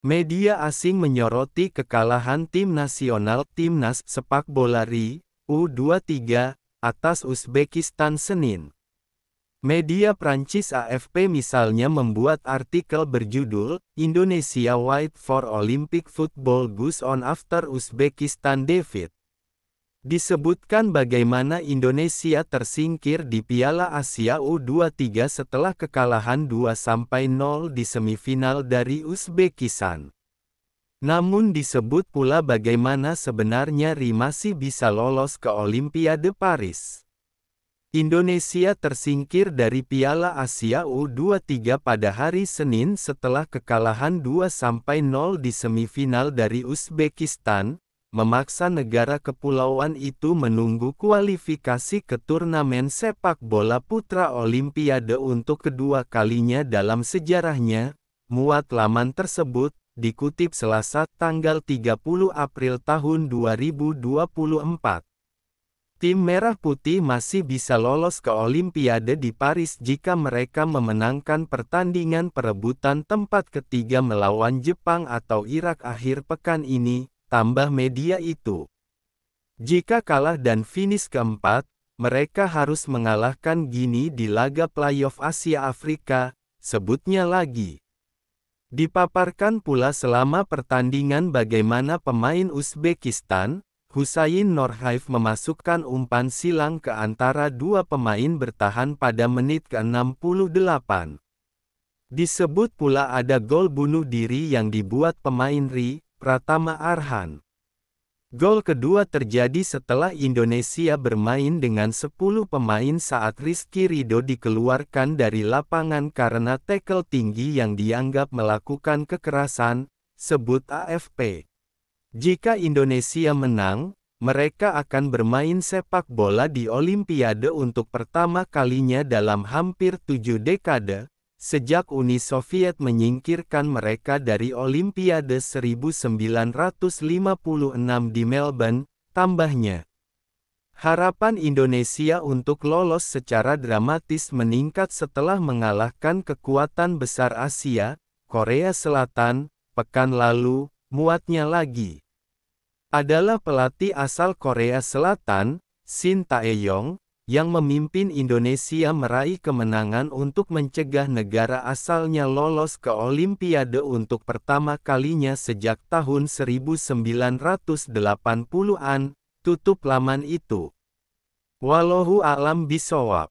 Media asing menyoroti kekalahan tim nasional Timnas Sepak Bola RI, U23, atas Uzbekistan Senin. Media Prancis AFP misalnya membuat artikel berjudul, Indonesia Wait for Olympic Football Goes on After Uzbekistan Defeat. Disebutkan bagaimana Indonesia tersingkir di Piala Asia U23 setelah kekalahan 2-0 di semifinal dari Uzbekistan. Namun disebut pula bagaimana sebenarnya RI masih bisa lolos ke Olimpiade Paris. Indonesia tersingkir dari Piala Asia U23 pada hari Senin setelah kekalahan 2-0 di semifinal dari Uzbekistan, memaksa negara kepulauan itu menunggu kualifikasi ke turnamen sepak bola putra Olimpiade untuk kedua kalinya dalam sejarahnya, muat laman tersebut, dikutip Selasa tanggal 30 April tahun 2024. Tim Merah Putih masih bisa lolos ke Olimpiade di Paris jika mereka memenangkan pertandingan perebutan tempat ketiga melawan Jepang atau Irak akhir pekan ini, tambah media itu. Jika kalah dan finish keempat, mereka harus mengalahkan Gini di laga playoff Asia Afrika, sebutnya lagi. Dipaparkan pula selama pertandingan bagaimana pemain Uzbekistan, Husain Norhaif memasukkan umpan silang ke antara dua pemain bertahan pada menit ke-68. Disebut pula ada gol bunuh diri yang dibuat pemain RI, Pratama Arhan. Gol kedua terjadi setelah Indonesia bermain dengan 10 pemain saat Rizky Ridho dikeluarkan dari lapangan karena tackle tinggi yang dianggap melakukan kekerasan, sebut AFP. Jika Indonesia menang, mereka akan bermain sepak bola di Olimpiade untuk pertama kalinya dalam hampir 7 dekade, sejak Uni Soviet menyingkirkan mereka dari Olimpiade 1956 di Melbourne, tambahnya. Harapan Indonesia untuk lolos secara dramatis meningkat setelah mengalahkan kekuatan besar Asia, Korea Selatan, pekan lalu, muatnya lagi. Adalah pelatih asal Korea Selatan, Shin Tae-yong, yang memimpin Indonesia meraih kemenangan untuk mencegah negara asalnya lolos ke Olimpiade untuk pertama kalinya sejak tahun 1980-an, tutup laman itu. Wallahu a'lam bishawab.